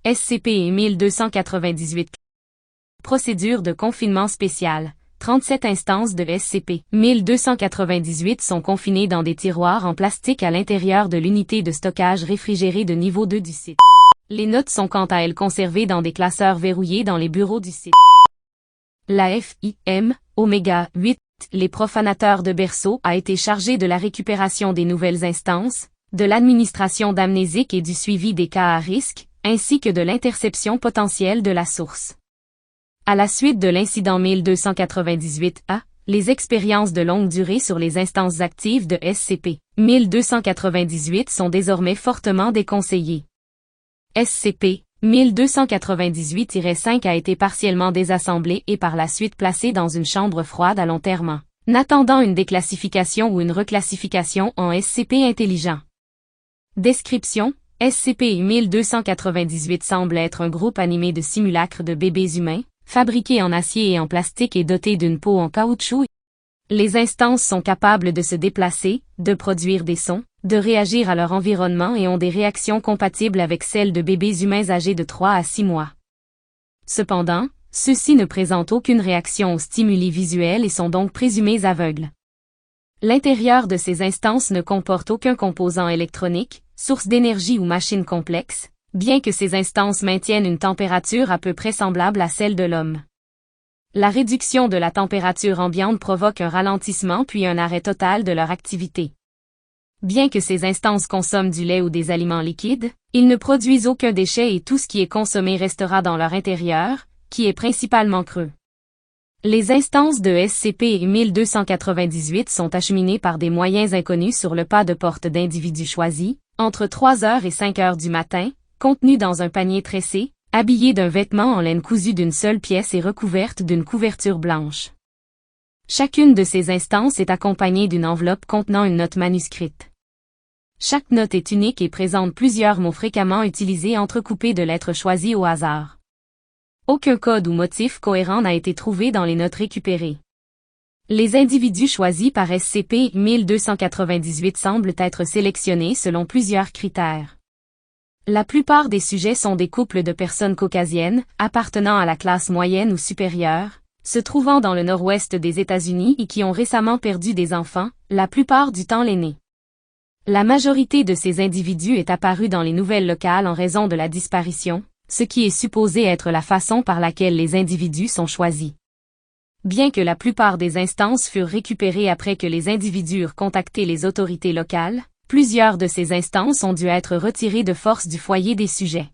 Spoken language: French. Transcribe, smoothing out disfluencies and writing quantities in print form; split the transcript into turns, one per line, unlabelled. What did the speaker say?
SCP-1298. Procédure de confinement spéciale. 37 instances de SCP-1298 sont confinées dans des tiroirs en plastique à l'intérieur de l'unité de stockage réfrigérée de niveau 2 du site. Les notes sont quant à elles conservées dans des classeurs verrouillés dans les bureaux du site. La FIM, Oméga 8, les profanateurs de berceaux, a été chargée de la récupération des nouvelles instances, de l'administration d'amnésiques et du suivi des cas à risque, ainsi que de l'interception potentielle de la source. À la suite de l'incident 1298-A, les expériences de longue durée sur les instances actives de SCP-1298 sont désormais fortement déconseillées. SCP-1298-5 a été partiellement désassemblé et par la suite placé dans une chambre froide à long terme, n'attendant une déclassification ou une reclassification en SCP intelligent. Description: SCP-1298 semble être un groupe animé de simulacres de bébés humains, fabriqués en acier et en plastique et dotés d'une peau en caoutchouc. Les instances sont capables de se déplacer, de produire des sons, de réagir à leur environnement et ont des réactions compatibles avec celles de bébés humains âgés de 3 à 6 mois. Cependant, ceux-ci ne présentent aucune réaction aux stimuli visuels et sont donc présumés aveugles. L'intérieur de ces instances ne comporte aucun composant électronique, source d'énergie ou machine complexe, bien que ces instances maintiennent une température à peu près semblable à celle de l'homme. La réduction de la température ambiante provoque un ralentissement puis un arrêt total de leur activité. Bien que ces instances consomment du lait ou des aliments liquides, ils ne produisent aucun déchet et tout ce qui est consommé restera dans leur intérieur, qui est principalement creux. Les instances de SCP-1298 sont acheminées par des moyens inconnus sur le pas de porte d'individus choisis, entre 3h et 5h du matin, contenues dans un panier tressé, habillées d'un vêtement en laine cousue d'une seule pièce et recouverte d'une couverture blanche. Chacune de ces instances est accompagnée d'une enveloppe contenant une note manuscrite. Chaque note est unique et présente plusieurs mots fréquemment utilisés entrecoupés de lettres choisies au hasard. Aucun code ou motif cohérent n'a été trouvé dans les notes récupérées. Les individus choisis par SCP-1298 semblent être sélectionnés selon plusieurs critères. La plupart des sujets sont des couples de personnes caucasiennes, appartenant à la classe moyenne ou supérieure, se trouvant dans le nord-ouest des États-Unis et qui ont récemment perdu des enfants, la plupart du temps l'aîné. La majorité de ces individus est apparue dans les nouvelles locales en raison de la disparition, ce qui est supposé être la façon par laquelle les individus sont choisis. Bien que la plupart des instances furent récupérées après que les individus eurent contacté les autorités locales, plusieurs de ces instances ont dû être retirées de force du foyer des sujets.